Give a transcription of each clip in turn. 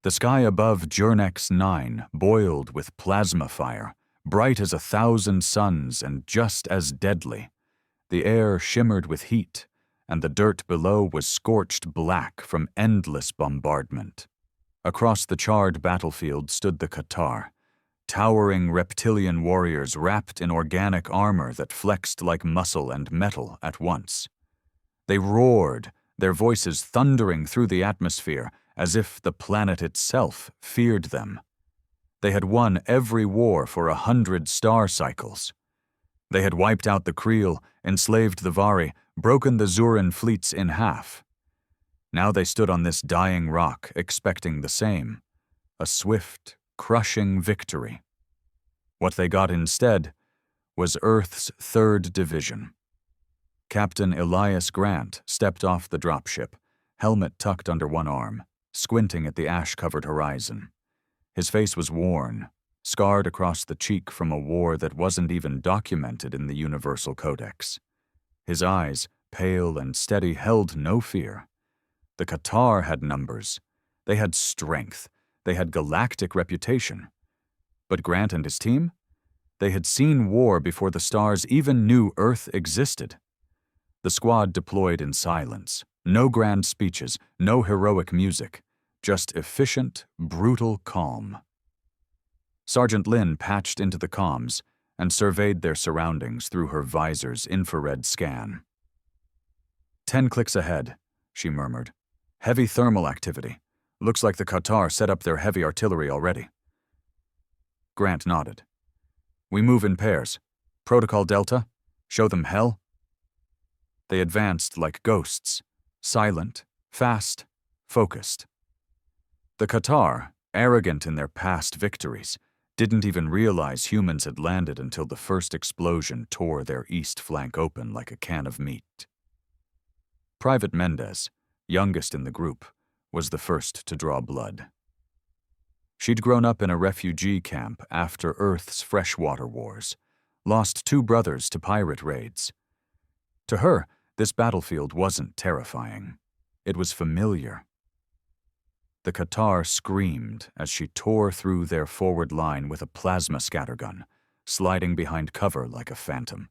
The sky above Jurnex 9 boiled with plasma fire, bright as 1,000 suns and just as deadly. The air shimmered with heat, and the dirt below was scorched black from endless bombardment. Across the charred battlefield stood the Cathar, towering reptilian warriors wrapped in organic armor that flexed like muscle and metal at once. They roared, their voices thundering through the atmosphere as if the planet itself feared them. They had won every war for 100 star cycles. They had wiped out the Creel, enslaved the Vari, broken the Zuran fleets in half. Now they stood on this dying rock, expecting the same, a swift, crushing victory. What they got instead was Earth's 3rd Division. Captain Elias Grant stepped off the dropship, helmet tucked under one arm, squinting at the ash-covered horizon. His face was worn, scarred across the cheek from a war that wasn't even documented in the Universal Codex. His eyes, pale and steady, held no fear. The Cathar had numbers. They had strength. They had galactic reputation. But Grant and his team? They had seen war before the stars even knew Earth existed. The squad deployed in silence. No grand speeches, no heroic music, just efficient, brutal calm. Sergeant Lin patched into the comms and surveyed their surroundings through her visor's infrared scan. 10 clicks ahead, she murmured. Heavy thermal activity. Looks like the Cathar set up their heavy artillery already. Grant nodded. We move in pairs. Protocol Delta? Show them hell? They advanced like ghosts, silent, fast, focused. The Cathar, arrogant in their past victories, didn't even realize humans had landed until the first explosion tore their east flank open like a can of meat. Private Mendez, youngest in the group, was the first to draw blood. She'd grown up in a refugee camp after Earth's freshwater wars, lost 2 brothers to pirate raids. To her, this battlefield wasn't terrifying. It was familiar. The Cathar screamed as she tore through their forward line with a plasma scattergun, sliding behind cover like a phantom.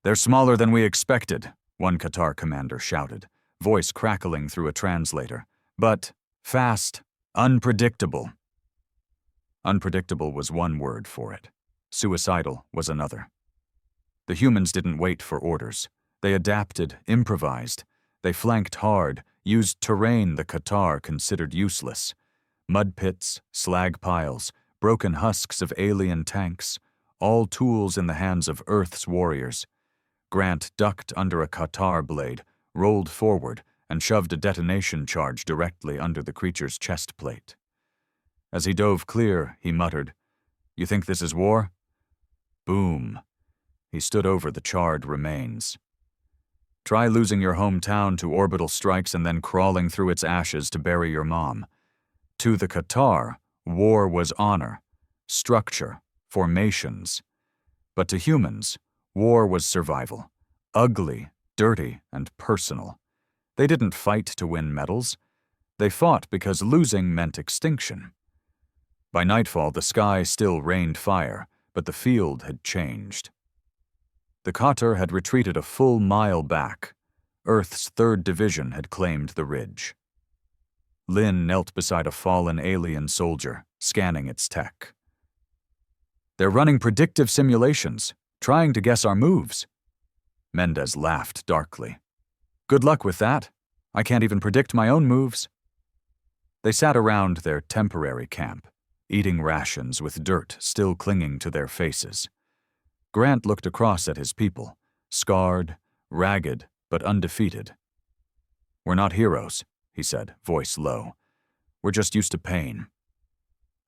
They're smaller than we expected, one Cathar commander shouted, voice crackling through a translator. But fast, unpredictable. Unpredictable was one word for it. Suicidal was another. The humans didn't wait for orders. They adapted, improvised. They flanked hard, used terrain the Cathar considered useless. Mud pits, slag piles, broken husks of alien tanks, all tools in the hands of Earth's warriors. Grant ducked under a Cathar blade, rolled forward, and shoved a detonation charge directly under the creature's chest plate. As he dove clear, he muttered, "You think this is war?" Boom. He stood over the charred remains. Try losing your hometown to orbital strikes and then crawling through its ashes to bury your mom. To the Cathar, war was honor, structure, formations. But to humans, war was survival, ugly, dirty, and personal. They didn't fight to win medals. They fought because losing meant extinction. By nightfall, the sky still rained fire, but the field had changed. The Cathar had retreated a full mile back. Earth's 3rd Division had claimed the ridge. Lin knelt beside a fallen alien soldier, scanning its tech. They're running predictive simulations, trying to guess our moves. Mendez laughed darkly. Good luck with that. I can't even predict my own moves. They sat around their temporary camp, eating rations with dirt still clinging to their faces. Grant looked across at his people, scarred, ragged, but undefeated. We're not heroes, he said, voice low. We're just used to pain.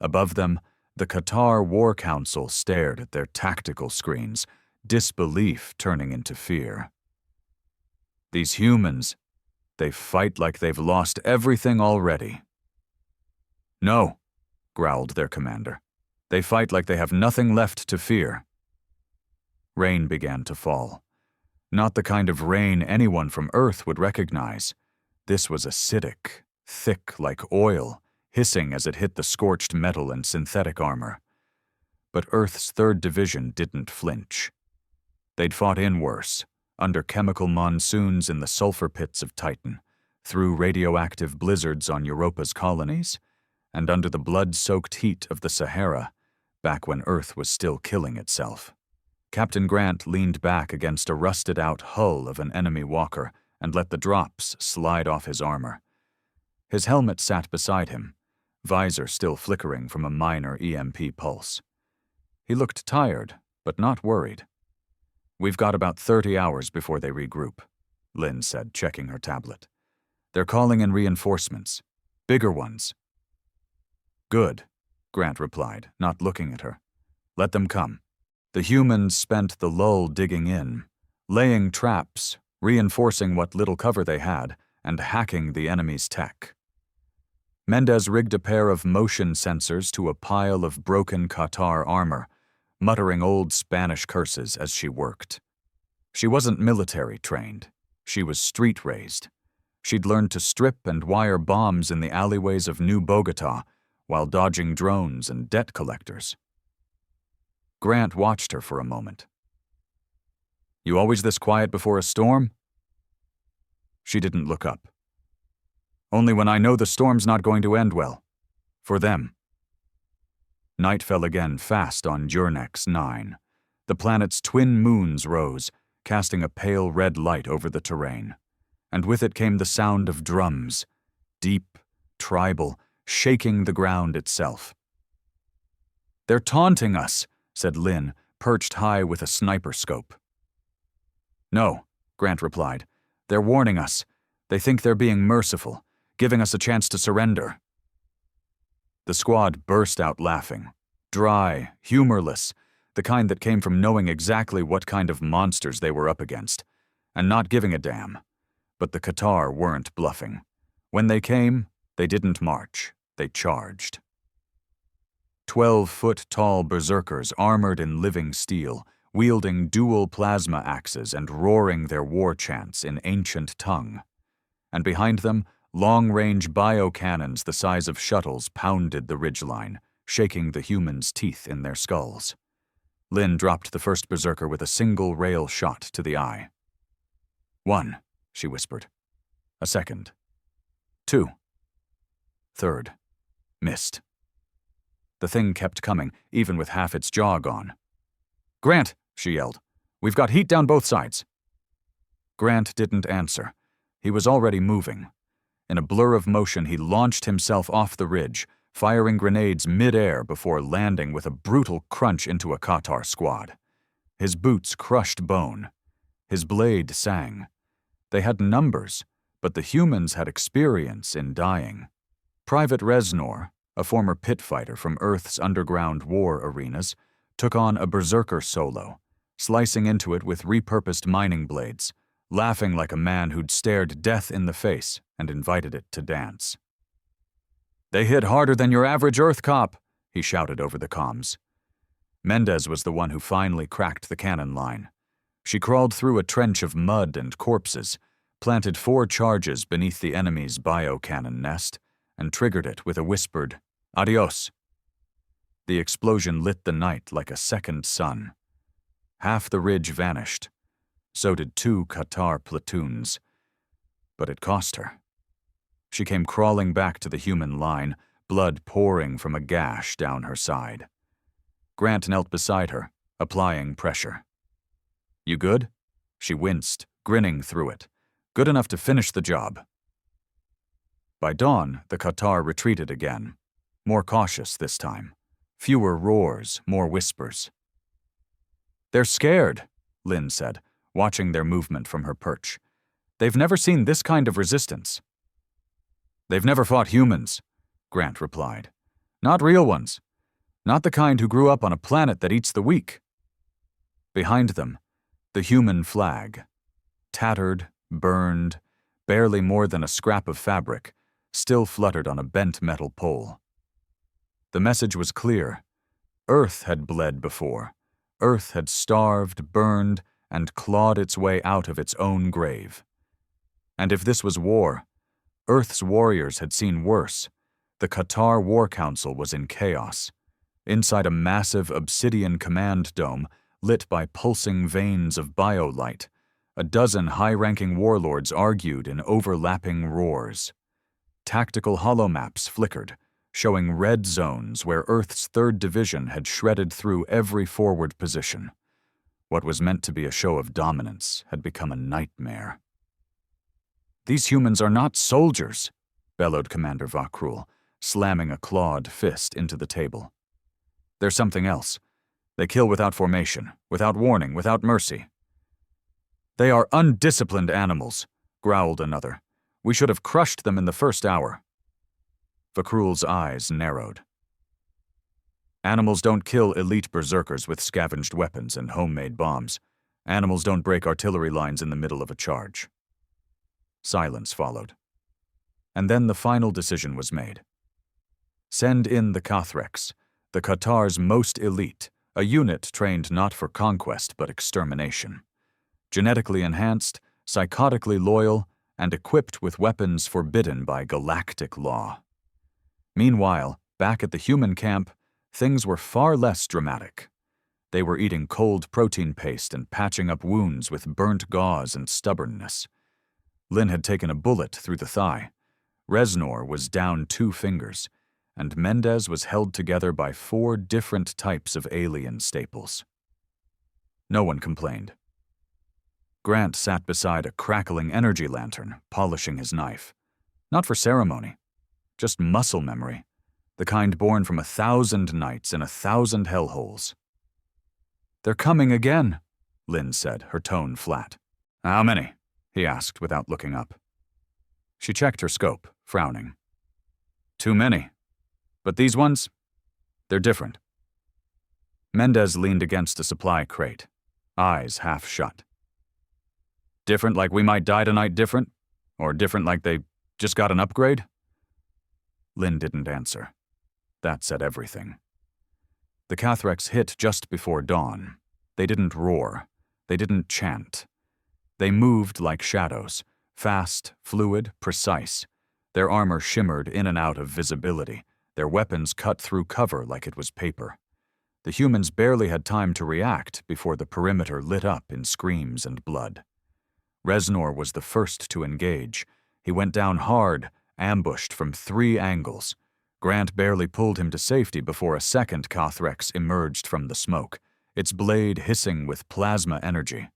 Above them, the Cathar War Council stared at their tactical screens, disbelief turning into fear. These humans, they fight like they've lost everything already. No, growled their commander. They fight like they have nothing left to fear. Rain began to fall. Not the kind of rain anyone from Earth would recognize. This was acidic, thick like oil, hissing as it hit the scorched metal and synthetic armor. But Earth's 3rd Division didn't flinch. They'd fought in worse, under chemical monsoons in the sulfur pits of Titan, through radioactive blizzards on Europa's colonies, and under the blood-soaked heat of the Sahara, back when Earth was still killing itself. Captain Grant leaned back against a rusted-out hull of an enemy walker and let the drops slide off his armor. His helmet sat beside him, visor still flickering from a minor EMP pulse. He looked tired, but not worried. "We've got about 30 hours before they regroup," Lynn said, checking her tablet. "They're calling in reinforcements. Bigger ones." "Good," Grant replied, not looking at her. "Let them come." The humans spent the lull digging in, laying traps, reinforcing what little cover they had, and hacking the enemy's tech. Mendez rigged a pair of motion sensors to a pile of broken Qatar armor, muttering old Spanish curses as she worked. She wasn't military trained. She was street-raised. She'd learned to strip and wire bombs in the alleyways of New Bogota while dodging drones and debt collectors. Grant watched her for a moment. "You always this quiet before a storm?" She didn't look up. "Only when I know the storm's not going to end well. For them." Night fell again fast on Journex 9. The planet's twin moons rose, casting a pale red light over the terrain. And with it came the sound of drums, deep, tribal, shaking the ground itself. "They're taunting us," said Lynn, perched high with a sniper scope. "No," Grant replied. "They're warning us. They think they're being merciful, giving us a chance to surrender." The squad burst out laughing, dry, humorless, the kind that came from knowing exactly what kind of monsters they were up against, and not giving a damn. But the Qatar weren't bluffing. When they came, they didn't march, they charged. 12-foot-tall berserkers armored in living steel, wielding dual plasma axes and roaring their war chants in ancient tongue. And behind them, long-range biocannons the size of shuttles pounded the ridgeline, shaking the humans' teeth in their skulls. Lynn dropped the first berserker with a single rail shot to the eye. "1," she whispered. "A second. 2. Third. Missed." The thing kept coming, even with half its jaw gone. "Grant," she yelled. "We've got heat down both sides." Grant didn't answer. He was already moving. In a blur of motion, he launched himself off the ridge, firing grenades mid-air before landing with a brutal crunch into a Qatar squad. His boots crushed bone. His blade sang. They had numbers, but the humans had experience in dying. Private Reznor, a former pit fighter from Earth's underground war arenas, took on a berserker solo, slicing into it with repurposed mining blades, laughing like a man who'd stared death in the face and invited it to dance. "They hit harder than your average Earth cop," he shouted over the comms. Mendez was the one who finally cracked the cannon line. She crawled through a trench of mud and corpses, planted 4 charges beneath the enemy's biocannon nest, and triggered it with a whispered, "Adios." The explosion lit the night like a second sun. Half the ridge vanished. So did 2 Qatar platoons. But it cost her. She came crawling back to the human line, blood pouring from a gash down her side. Grant knelt beside her, applying pressure. "You good?" She winced, grinning through it. "Good enough to finish the job." By dawn, the Qatar retreated again, more cautious this time. Fewer roars, more whispers. "They're scared," Lynn said, watching their movement from her perch. "They've never seen this kind of resistance." "They've never fought humans," Grant replied. "Not real ones. Not the kind who grew up on a planet that eats the weak." Behind them, the human flag. Tattered, burned, barely more than a scrap of fabric, still fluttered on a bent metal pole. The message was clear. Earth had bled before. Earth had starved, burned, and clawed its way out of its own grave. And if this was war, Earth's warriors had seen worse, The Qatar War Council was in chaos. Inside a massive obsidian command dome lit by pulsing veins of biolight, a dozen high-ranking warlords argued in overlapping roars. Tactical holomaps flickered, showing red zones where Earth's 3rd Division had shredded through every forward position. What was meant to be a show of dominance had become a nightmare. "These humans are not soldiers," bellowed Commander Vakrul, slamming a clawed fist into the table. "There's something else. They kill without formation, without warning, without mercy." "They are undisciplined animals," growled another. "We should have crushed them in the first hour." Vakrul's eyes narrowed. "Animals don't kill elite berserkers with scavenged weapons and homemade bombs. Animals don't break artillery lines in the middle of a charge." Silence followed. And then the final decision was made. Send in the Cathrex, the Qatar's most elite, a unit trained not for conquest but extermination. Genetically enhanced, psychotically loyal, and equipped with weapons forbidden by galactic law. Meanwhile, back at the human camp, things were far less dramatic. They were eating cold protein paste and patching up wounds with burnt gauze and stubbornness. Lynn had taken a bullet through the thigh. Reznor was down 2 fingers, and Mendez was held together by 4 different types of alien staples. No one complained. Grant sat beside a crackling energy lantern, polishing his knife. Not for ceremony, just muscle memory, the kind born from 1,000 nights in 1,000 hellholes. "They're coming again," Lynn said, her tone flat. "How many?" he asked without looking up. She checked her scope, frowning. "Too many. But these ones? They're different." Mendez leaned against a supply crate, eyes half shut. "Different like we might die tonight different? Or different like they just got an upgrade?" Lynn didn't answer. That said everything. The Cathrex hit just before dawn. They didn't roar. They didn't chant. They moved like shadows, fast, fluid, precise. Their armor shimmered in and out of visibility, their weapons cut through cover like it was paper. The humans barely had time to react before the perimeter lit up in screams and blood. Reznor was the first to engage. He went down hard, ambushed from 3 angles. Grant barely pulled him to safety before a second Cathrex emerged from the smoke, its blade hissing with plasma energy.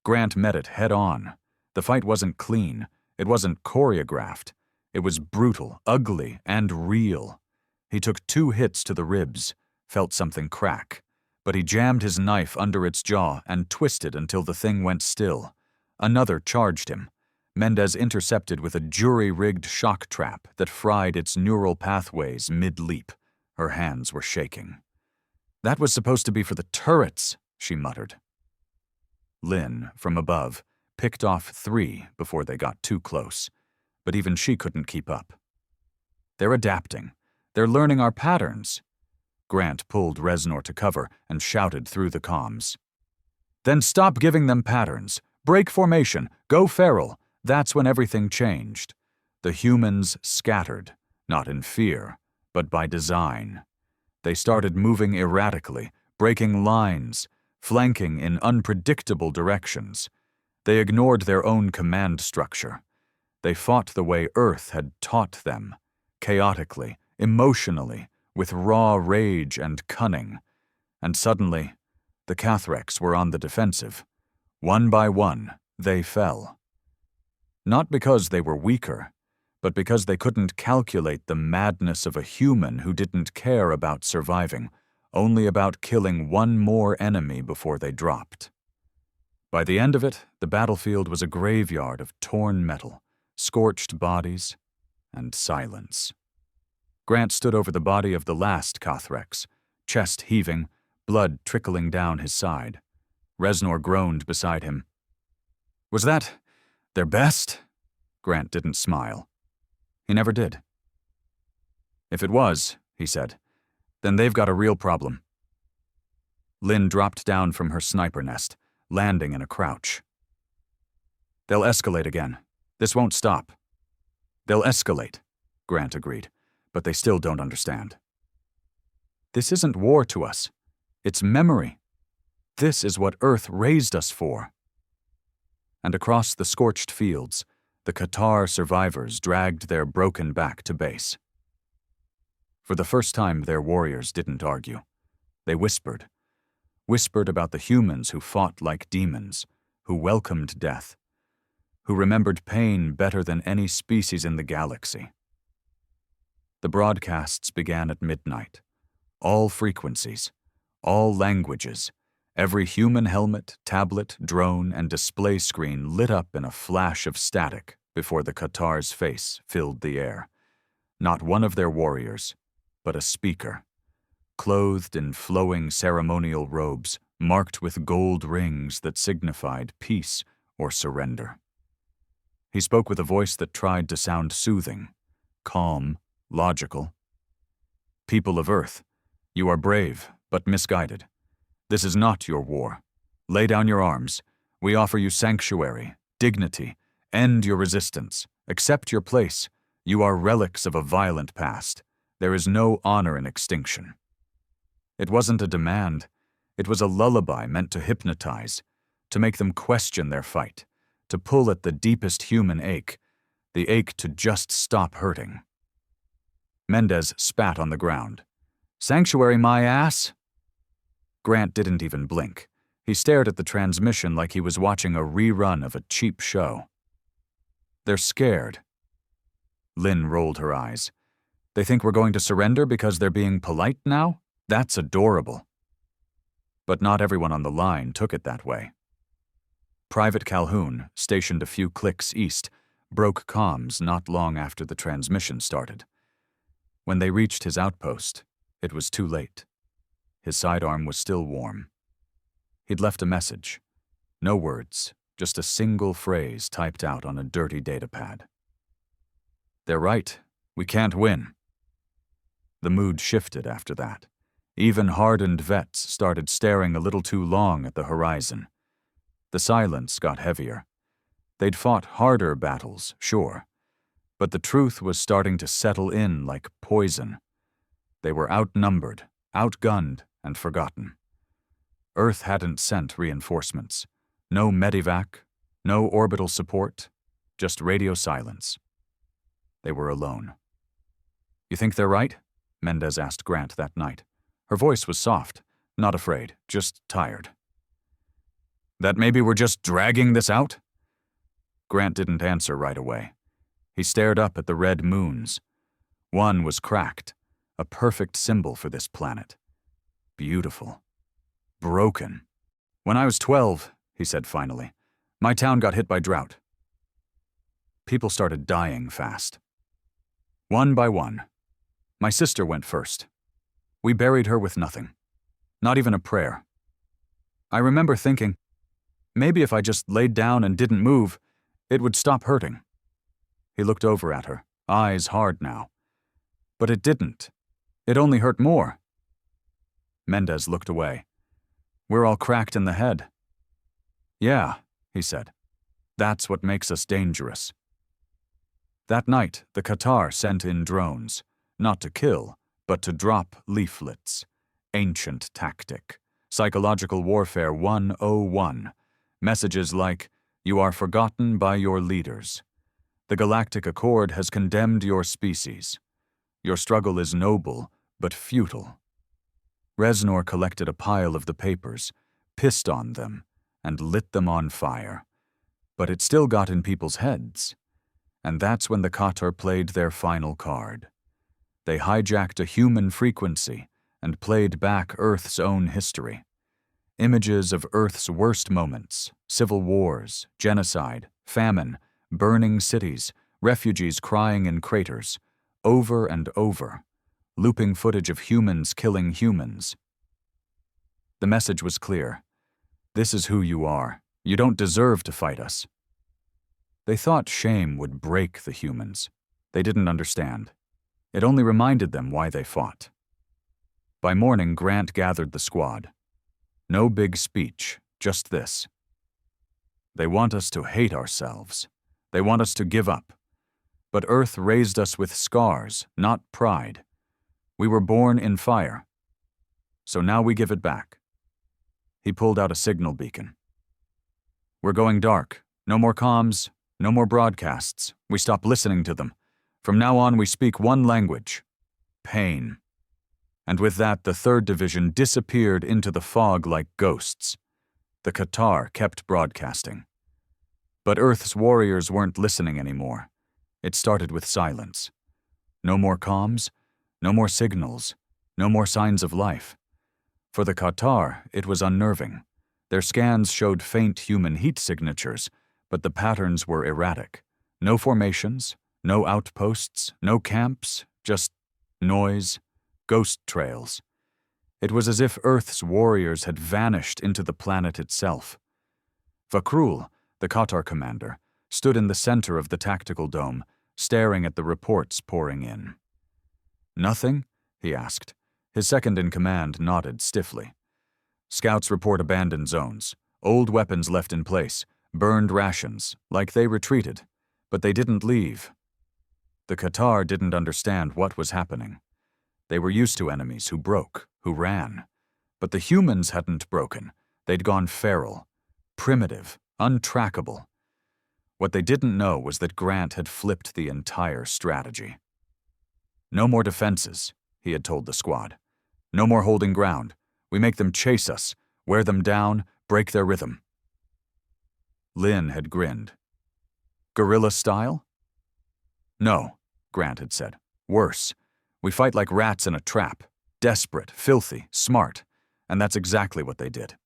Grant met it head-on. The fight wasn't clean. It wasn't choreographed. It was brutal, ugly, and real. He took 2 hits to the ribs, felt something crack, but he jammed his knife under its jaw and twisted until the thing went still. Another charged him. Mendez intercepted with a jury-rigged shock trap that fried its neural pathways mid-leap. Her hands were shaking. "That was supposed to be for the turrets," she muttered. Lynn, from above, picked off 3 before they got too close, but even she couldn't keep up. "They're adapting. They're learning our patterns." Grant pulled Reznor to cover and shouted through the comms. "Then stop giving them patterns. Break formation. Go feral." That's when everything changed. The humans scattered, not in fear, but by design. They started moving erratically, breaking lines, flanking in unpredictable directions. They ignored their own command structure. They fought the way Earth had taught them, chaotically, emotionally, with raw rage and cunning. And suddenly, the Cathrex were on the defensive. One by one, they fell. Not because they were weaker, but because they couldn't calculate the madness of a human who didn't care about surviving, only about killing one more enemy before they dropped. By the end of it, the battlefield was a graveyard of torn metal, scorched bodies, and silence. Grant stood over the body of the last Cathrex, chest heaving, blood trickling down his side. Reznor groaned beside him. "Was that their best?" Grant didn't smile. He never did. "If it was," he said, "then they've got a real problem." Lynn dropped down from her sniper nest, landing in a crouch. "They'll escalate again. This won't stop." "They'll escalate," Grant agreed, but they still don't understand. This isn't war to us. It's memory. This is what Earth raised us for. And across the scorched fields, the Qatar survivors dragged their broken back to base. For the first time, their warriors didn't argue. They whispered about the humans who fought like demons, who welcomed death, who remembered pain better than any species in the galaxy. The broadcasts began at midnight. All frequencies, all languages, every human helmet, tablet, drone, and display screen lit up in a flash of static before the Qatar's face filled the air. Not one of their warriors, but a speaker, clothed in flowing ceremonial robes marked with gold rings that signified peace or surrender. He spoke with a voice that tried to sound soothing, calm, logical. People of Earth, you are brave, but misguided. This is not your war. Lay down your arms. We offer you sanctuary, dignity. End your resistance. Accept your place. You are relics of a violent past. There is no honor in extinction. It wasn't a demand. It was a lullaby meant to hypnotize, to make them question their fight, to pull at the deepest human ache, the ache to just stop hurting. Mendez spat on the ground. Sanctuary, my ass! Grant didn't even blink. He stared at the transmission like he was watching a rerun of a cheap show. They're scared. Lynn rolled her eyes. They think we're going to surrender because they're being polite now? That's adorable. But not everyone on the line took it that way. Private Calhoun, stationed a few clicks east, broke comms not long after the transmission started. When they reached his outpost, it was too late. His sidearm was still warm. He'd left a message. No words, just a single phrase typed out on a dirty datapad. They're right. We can't win. The mood shifted after that. Even hardened vets started staring a little too long at the horizon. The silence got heavier. They'd fought harder battles, sure, but the truth was starting to settle in like poison. They were outnumbered, outgunned, and forgotten. Earth hadn't sent reinforcements. No medevac, no orbital support, just radio silence. They were alone. You think they're right? Mendez asked Grant that night. Her voice was soft, not afraid, just tired. That maybe we're just dragging this out? Grant didn't answer right away. He stared up at the red moons. One was cracked, a perfect symbol for this planet. Beautiful. Broken. When I was 12, he said finally, my town got hit by drought. People started dying fast. One by one. My sister went first. We buried her with nothing. Not even a prayer. I remember thinking, maybe if I just laid down and didn't move, it would stop hurting. He looked over at her, eyes hard now. But it didn't. It only hurt more. Mendez looked away. We're all cracked in the head. Yeah, he said. That's what makes us dangerous. That night, the Qatar sent in drones, not to kill, but to drop leaflets. Ancient tactic. Psychological warfare 101. Messages like, you are forgotten by your leaders. The Galactic Accord has condemned your species. Your struggle is noble, but futile. Reznor collected a pile of the papers, pissed on them, and lit them on fire. But it still got in people's heads. And that's when the Qatar played their final card. They hijacked a human frequency and played back Earth's own history. Images of Earth's worst moments, civil wars, genocide, famine, burning cities, refugees crying in craters, over and over, looping footage of humans killing humans. The message was clear. This is who you are. You don't deserve to fight us. They thought shame would break the humans. They didn't understand. It only reminded them why they fought. By morning, Grant gathered the squad. No big speech, just this. They want us to hate ourselves. They want us to give up. But Earth raised us with scars, not pride. We were born in fire. So now we give it back." He pulled out a signal beacon. "We're going dark. No more comms, no more broadcasts. We stop listening to them. From now on, we speak one language: pain." And with that, the 3rd Division disappeared into the fog like ghosts. The Cathar kept broadcasting. But Earth's warriors weren't listening anymore. It started with silence. No more comms, no more signals, no more signs of life. For the Cathar, it was unnerving. Their scans showed faint human heat signatures, but the patterns were erratic. No formations, no outposts, no camps, just noise, ghost trails. It was as if Earth's warriors had vanished into the planet itself. Vakrul, the Cathar commander, stood in the center of the tactical dome, staring at the reports pouring in. "Nothing?" he asked. His second-in-command nodded stiffly. "Scouts report abandoned zones, old weapons left in place, burned rations, like they retreated, but they didn't leave." The Cathar didn't understand what was happening. They were used to enemies who broke, who ran. But the humans hadn't broken. They'd gone feral, primitive, untrackable. What they didn't know was that Grant had flipped the entire strategy. "No more defenses," he had told the squad. "No more holding ground. We make them chase us, wear them down, break their rhythm." Lynn had grinned. "Guerrilla style?" "No," Grant had said. "Worse. We fight like rats in a trap. Desperate, filthy, smart. And that's exactly what they did."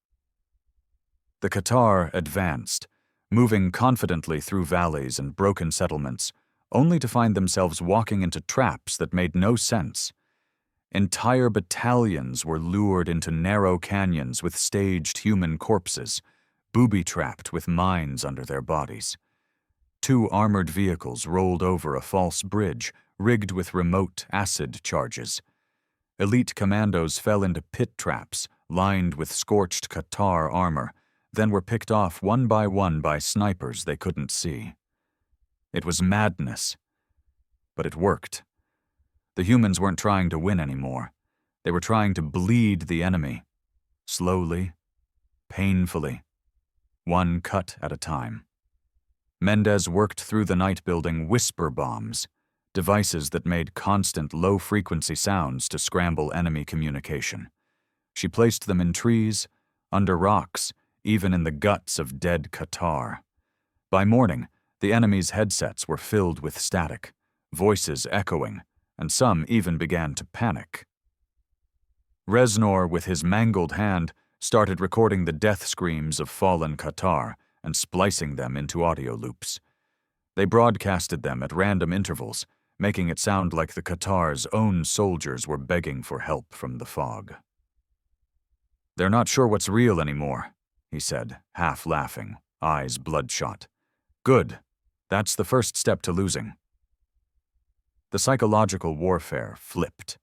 The Cathar advanced, moving confidently through valleys and broken settlements, only to find themselves walking into traps that made no sense. Entire battalions were lured into narrow canyons with staged human corpses, booby-trapped with mines under their bodies. 2 armored vehicles rolled over a false bridge, rigged with remote acid charges. Elite commandos fell into pit traps, lined with scorched Cathar armor, then were picked off one by snipers they couldn't see. It was madness. But it worked. The humans weren't trying to win anymore. They were trying to bleed the enemy. Slowly, painfully, one cut at a time. Mendez worked through the night building whisper bombs, devices that made constant low-frequency sounds to scramble enemy communication. She placed them in trees, under rocks, even in the guts of dead Cathar. By morning, the enemy's headsets were filled with static, voices echoing, and some even began to panic. Reznor, with his mangled hand, started recording the death screams of fallen Cathar and splicing them into audio loops. They broadcasted them at random intervals, making it sound like the Cathar's own soldiers were begging for help from the fog. "They're not sure what's real anymore," he said, half laughing, eyes bloodshot. "Good. That's the first step to losing." The psychological warfare flipped.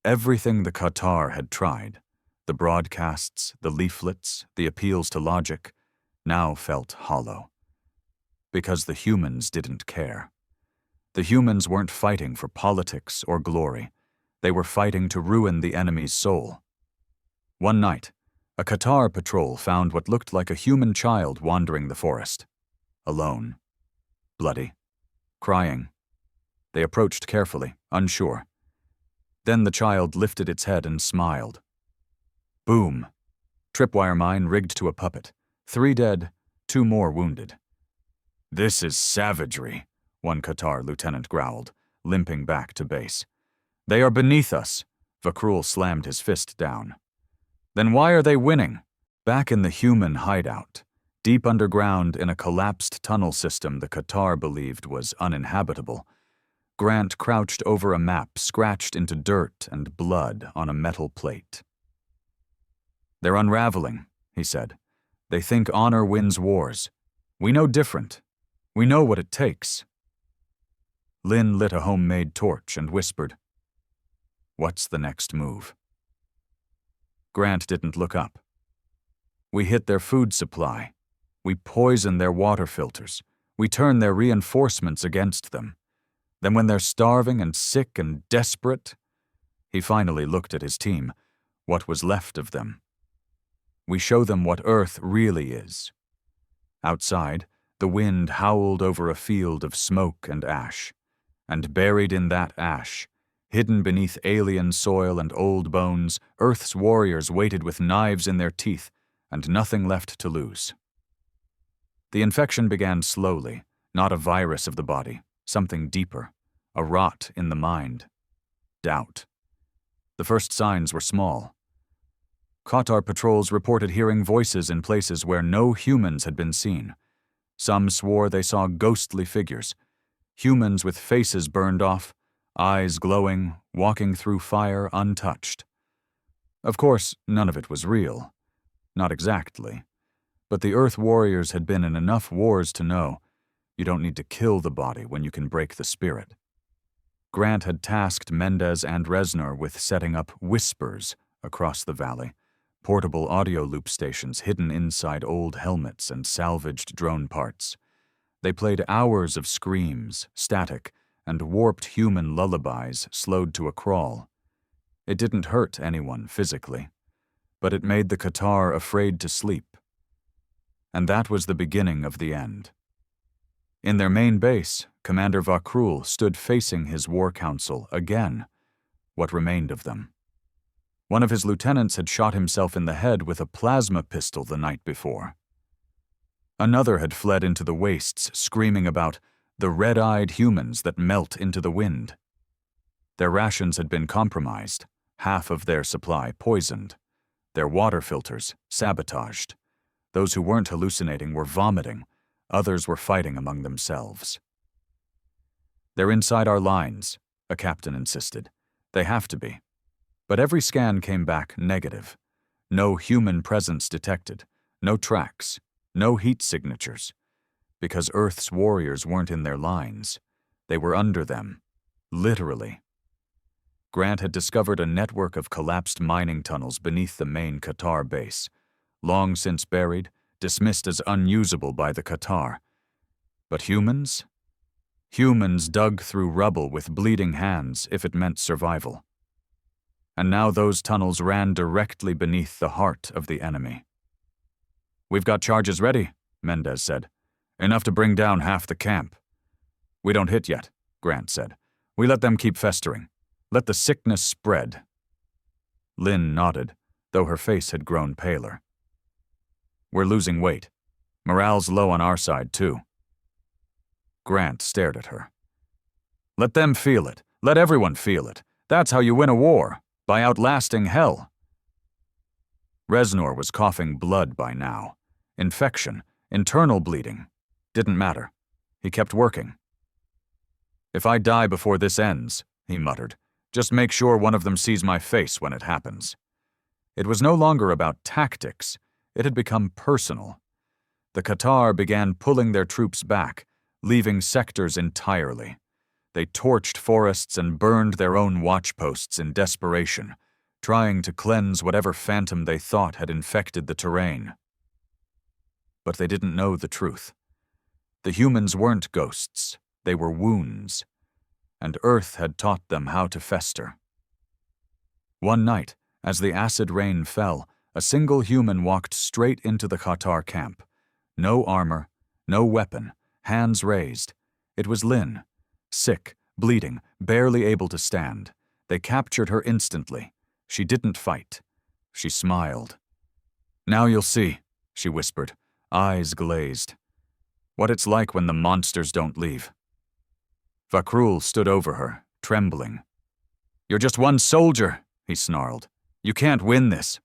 Everything the Cathar had tried, the broadcasts, the leaflets, the appeals to logic, now felt hollow. Because the humans didn't care. The humans weren't fighting for politics or glory. They were fighting to ruin the enemy's soul. One night, a Cathar patrol found what looked like a human child wandering the forest. Alone. Bloody. Crying. They approached carefully, unsure. Then the child lifted its head and smiled. Boom. Tripwire mine rigged to a puppet. 3 dead, 2 more wounded. "This is savagery," one Cathar lieutenant growled, limping back to base. "They are beneath us." Vakrul slammed his fist down. "Then why are they winning?" Back in the human hideout, deep underground in a collapsed tunnel system the Cathar believed was uninhabitable, Grant crouched over a map scratched into dirt and blood on a metal plate. "They're unraveling," he said. "They think honor wins wars. We know different. We know what it takes." Lynn lit a homemade torch and whispered, "What's the next move?" Grant didn't look up. "We hit their food supply. We poison their water filters. We turn their reinforcements against them. Then when they're starving and sick and desperate, he finally looked at his team, what was left of them. We show them what Earth really is. Outside, the wind howled over a field of smoke and ash, and buried in that ash, hidden beneath alien soil and old bones, Earth's warriors waited with knives in their teeth and nothing left to lose. The infection began slowly, not a virus of the body, something deeper, a rot in the mind. Doubt. The first signs were small. Qatar patrols reported hearing voices in places where no humans had been seen. Some swore they saw ghostly figures, humans with faces burned off, eyes glowing, walking through fire untouched. Of course, none of it was real. Not exactly. But the Earth warriors had been in enough wars to know you don't need to kill the body when you can break the spirit. Grant had tasked Mendez and Reznor with setting up whispers across the valley, portable audio loop stations hidden inside old helmets and salvaged drone parts. They played hours of screams, static, and warped human lullabies slowed to a crawl. It didn't hurt anyone physically, but it made the Qatar afraid to sleep. And that was the beginning of the end. In their main base, Commander Vakrul stood facing his war council again, what remained of them. One of his lieutenants had shot himself in the head with a plasma pistol the night before. Another had fled into the wastes, screaming about the red-eyed humans that melt into the wind. Their rations had been compromised, half of their supply poisoned, their water filters sabotaged. Those who weren't hallucinating were vomiting, others were fighting among themselves. They're inside our lines, a captain insisted. They have to be. But every scan came back negative. No human presence detected, no tracks, no heat signatures. Because Earth's warriors weren't in their lines. They were under them, literally. Grant had discovered a network of collapsed mining tunnels beneath the main Qatar base, long since buried, dismissed as unusable by the Qatar. But humans? Humans dug through rubble with bleeding hands if it meant survival. And now those tunnels ran directly beneath the heart of the enemy. "We've got charges ready," Mendez said. "Enough to bring down half the camp." "We don't hit yet," Grant said. "We let them keep festering. Let the sickness spread." Lynn nodded, though her face had grown paler. "We're losing weight. Morale's low on our side, too." Grant stared at her. "Let them feel it. Let everyone feel it. That's how you win a war, by outlasting hell." Reznor was coughing blood by now. Infection, internal bleeding. Didn't matter. He kept working. "If I die before this ends," he muttered, "just make sure one of them sees my face when it happens." It was no longer about tactics. It had become personal. The Qatar began pulling their troops back, leaving sectors entirely. They torched forests and burned their own watchposts in desperation, trying to cleanse whatever phantom they thought had infected the terrain. But they didn't know the truth. The humans weren't ghosts, they were wounds, and Earth had taught them how to fester. One night, as the acid rain fell, a single human walked straight into the Qatar camp. No armor, no weapon, hands raised. It was Lynn, sick, bleeding, barely able to stand. They captured her instantly. She didn't fight. She smiled. "Now you'll see," she whispered, eyes glazed. "What it's like when the monsters don't leave." Vakrul stood over her, trembling. "You're just one soldier," he snarled. "You can't win this."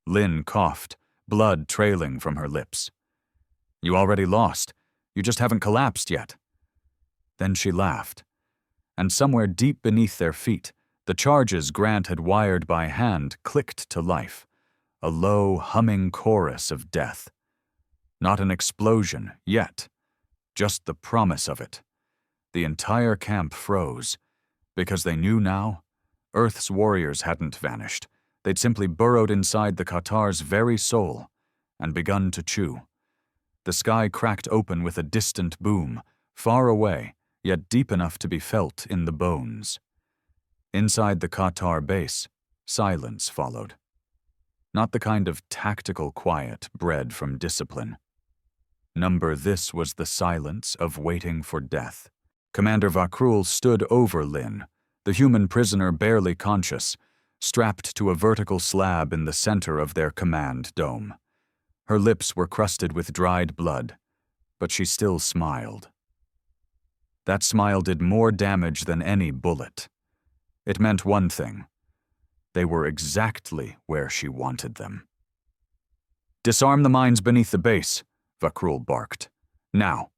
Lynn coughed, blood trailing from her lips. "You already lost. You just haven't collapsed yet." Then she laughed. And somewhere deep beneath their feet, the charges Grant had wired by hand clicked to life, a low, humming chorus of death. Not an explosion, yet. Just the promise of it. The entire camp froze, because they knew now Earth's warriors hadn't vanished. They'd simply burrowed inside the Qatar's very soul and begun to chew. The sky cracked open with a distant boom, far away, yet deep enough to be felt in the bones. Inside the Qatar base, silence followed. Not the kind of tactical quiet bred from discipline. This was the silence of waiting for death. Commander Vakrul stood over Lin, the human prisoner barely conscious, strapped to a vertical slab in the center of their command dome. Her lips were crusted with dried blood, but she still smiled. That smile did more damage than any bullet. It meant one thing. They were exactly where she wanted them. "Disarm the mines beneath the base," Vakrul barked. "Now."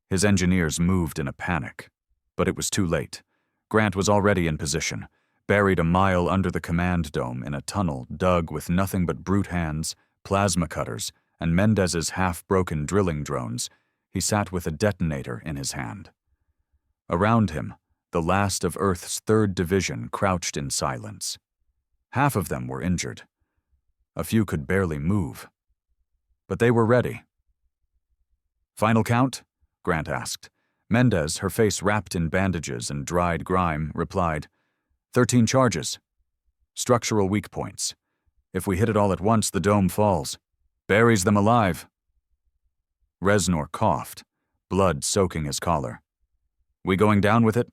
His engineers moved in a panic, but it was too late. Grant was already in position, buried a mile under the command dome in a tunnel dug with nothing but brute hands, plasma cutters, and Mendez's half-broken drilling drones. He sat with a detonator in his hand. Around him, the last of Earth's 3rd Division crouched in silence. Half of them were injured. A few could barely move. But they were ready. "Final count?" Grant asked. Mendez, her face wrapped in bandages and dried grime, replied, 13 charges. Structural weak points. If we hit it all at once, the dome falls. Buries them alive." Reznor coughed, blood soaking his collar. "We going down with it?"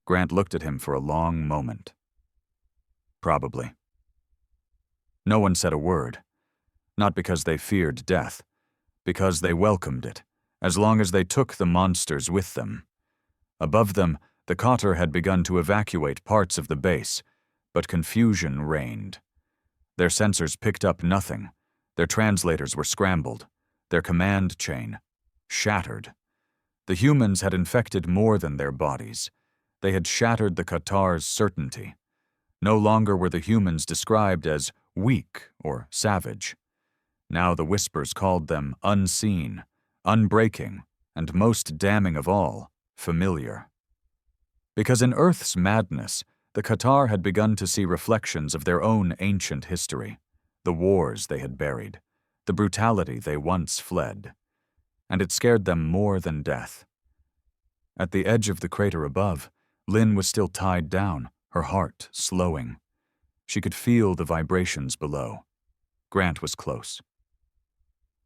Grant looked at him for a long moment. "Probably." No one said a word. Not because they feared death, because they welcomed it, as long as they took the monsters with them. Above them, the Qatar had begun to evacuate parts of the base, but confusion reigned. Their sensors picked up nothing. Their translators were scrambled. Their command chain shattered. The humans had infected more than their bodies. They had shattered the Qatar's certainty. No longer were the humans described as weak or savage. Now the whispers called them unseen, unbreaking, and most damning of all, familiar. Because in Earth's madness, the Qatar had begun to see reflections of their own ancient history, the wars they had buried, the brutality they once fled. And it scared them more than death. At the edge of the crater above, Lin was still tied down, her heart slowing. She could feel the vibrations below. Grant was close.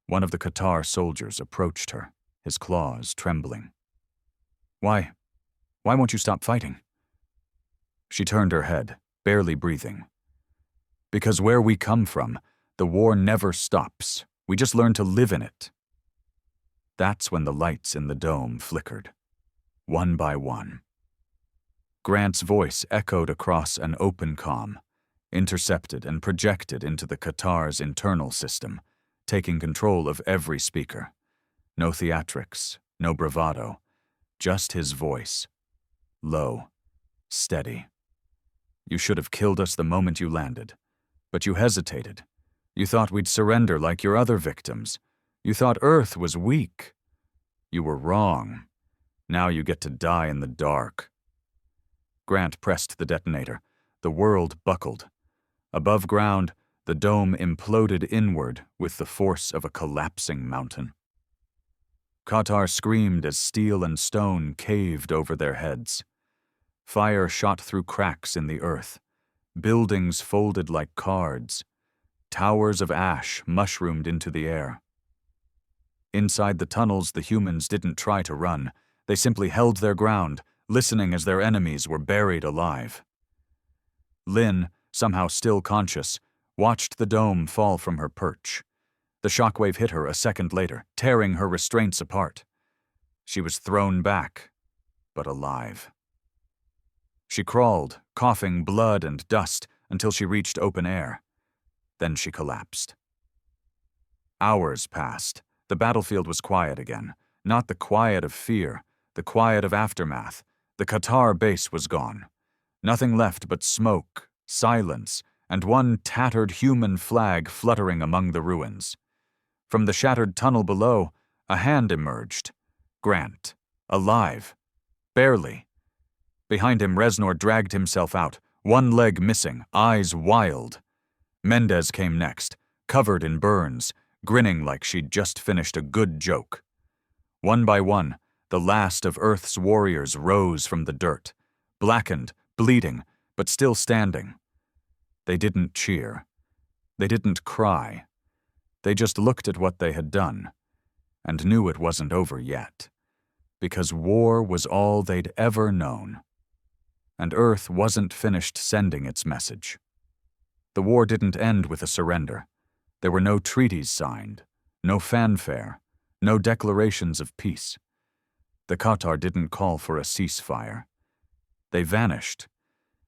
One of the Qatar soldiers approached her, his claws trembling. Why won't you stop fighting?" She turned her head, barely breathing. "Because where we come from, the war never stops. We just learn to live in it." That's when the lights in the dome flickered, one by one. Grant's voice echoed across an open comm, intercepted and projected into the Qatar's internal system, taking control of every speaker. No theatrics, no bravado, just his voice. Low, steady. "You should have killed us the moment you landed. But you hesitated. You thought we'd surrender like your other victims. You thought Earth was weak. You were wrong. Now you get to die in the dark." Grant pressed the detonator. The world buckled. Above ground, the dome imploded inward with the force of a collapsing mountain. Qatar screamed as steel and stone caved over their heads. Fire shot through cracks in the earth. Buildings folded like cards. Towers of ash mushroomed into the air. Inside the tunnels, the humans didn't try to run. They simply held their ground, listening as their enemies were buried alive. Lin, somehow still conscious, watched the dome fall from her perch. The shockwave hit her a second later, tearing her restraints apart. She was thrown back, but alive. She crawled, coughing blood and dust, until she reached open air. Then she collapsed. Hours passed. The battlefield was quiet again. Not the quiet of fear, the quiet of aftermath. The Qatar base was gone. Nothing left but smoke, silence, and one tattered human flag fluttering among the ruins. From the shattered tunnel below, a hand emerged. Grant, alive. Barely. Behind him, Reznor dragged himself out, one leg missing, eyes wild. Mendez came next, covered in burns, grinning like she'd just finished a good joke. One by one, The last of Earth's warriors rose from the dirt, blackened, bleeding, but still standing. They didn't cheer. They didn't cry. They just looked at what they had done and knew it wasn't over yet, because war was all they'd ever known. And Earth wasn't finished sending its message. The war didn't end with a surrender. There were no treaties signed, no fanfare, no declarations of peace. The Qatar didn't call for a ceasefire. They vanished.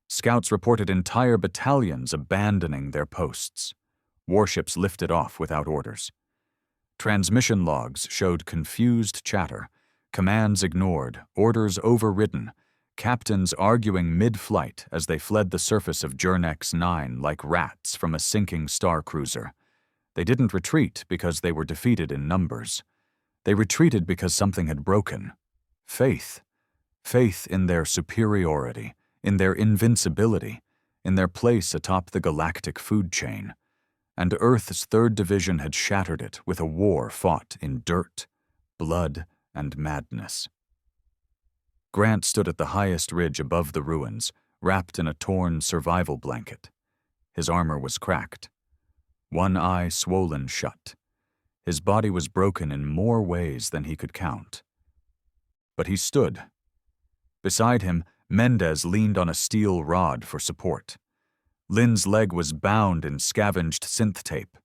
Scouts reported entire battalions abandoning their posts. Warships lifted off without orders. Transmission logs showed confused chatter, commands ignored, orders overridden, captains arguing mid-flight as they fled the surface of Jurnex 9 like rats from a sinking star cruiser. They didn't retreat because they were defeated in numbers. They retreated because something had broken. Faith. Faith in their superiority, in their invincibility, in their place atop the galactic food chain. And Earth's 3rd Division had shattered it with a war fought in dirt, blood, and madness. Grant stood at the highest ridge above the ruins, wrapped in a torn survival blanket. His armor was cracked. One eye swollen shut. His body was broken in more ways than he could count. But he stood. Beside him, Mendez leaned on a steel rod for support. Lynn's leg was bound in scavenged synth tape.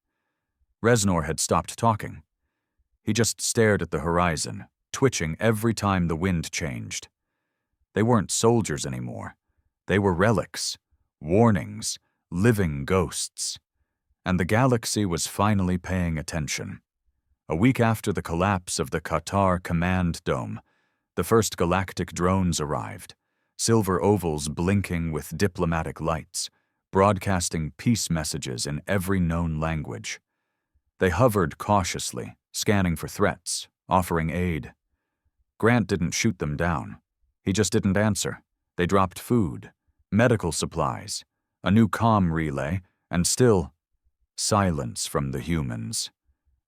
Reznor had stopped talking. He just stared at the horizon, twitching every time the wind changed. They weren't soldiers anymore. They were relics, warnings, living ghosts. And the galaxy was finally paying attention. A week after the collapse of the Qatar Command Dome, the first galactic drones arrived, silver ovals blinking with diplomatic lights, broadcasting peace messages in every known language. They hovered cautiously, scanning for threats, offering aid. Grant didn't shoot them down. He just didn't answer. They dropped food, medical supplies, a new comm relay, and still silence from the humans.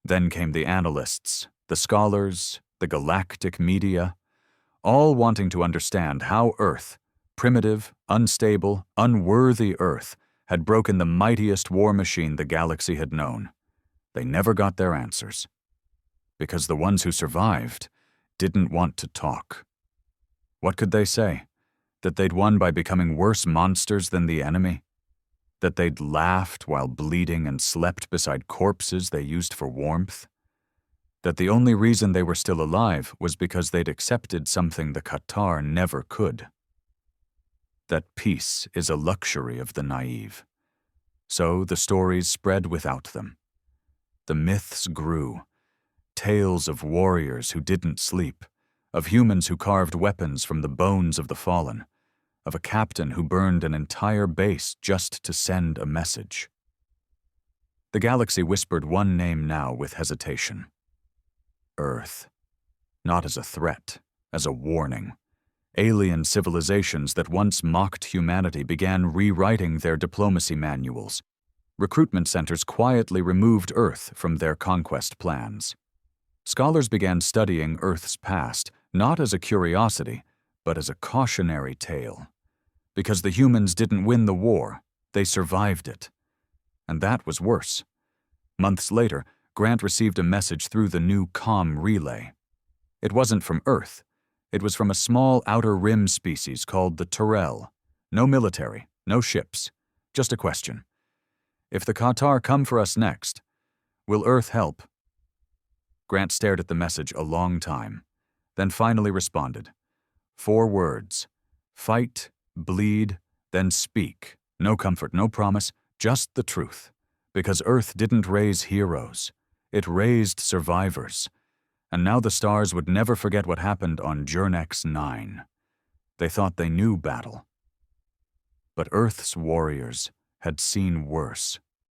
Then came the analysts, the scholars, the galactic media, all wanting to understand how Earth, primitive, unstable, unworthy Earth, had broken the mightiest war machine the galaxy had known. They never got their answers. Because the ones who survived didn't want to talk. What could they say? That they'd won by becoming worse monsters than the enemy? That they'd laughed while bleeding and slept beside corpses they used for warmth? That the only reason they were still alive was because they'd accepted something the Qatar never could? That peace is a luxury of the naive. So the stories spread without them. The myths grew. Tales of warriors who didn't sleep, of humans who carved weapons from the bones of the fallen, of a captain who burned an entire base just to send a message. The galaxy whispered one name now with hesitation. Earth. Not as a threat, as a warning. Alien civilizations that once mocked humanity began rewriting their diplomacy manuals. Recruitment centers quietly removed Earth from their conquest plans. Scholars began studying Earth's past, not as a curiosity, but as a cautionary tale. Because the humans didn't win the war, they survived it. And that was worse. Months later, Grant received a message through the new comm relay. It wasn't from Earth. It was from a small outer rim species called the Tyrell. No military, no ships, just a question. If the Qatar come for us next, will Earth help? Grant stared at the message a long time, then finally responded. 4 words. Fight, bleed, then speak. No comfort, no promise, just the truth. Because Earth didn't raise heroes. It raised survivors. And now the stars would never forget what happened on Jurnex 9. They thought they knew battle. But Earth's warriors had seen worse.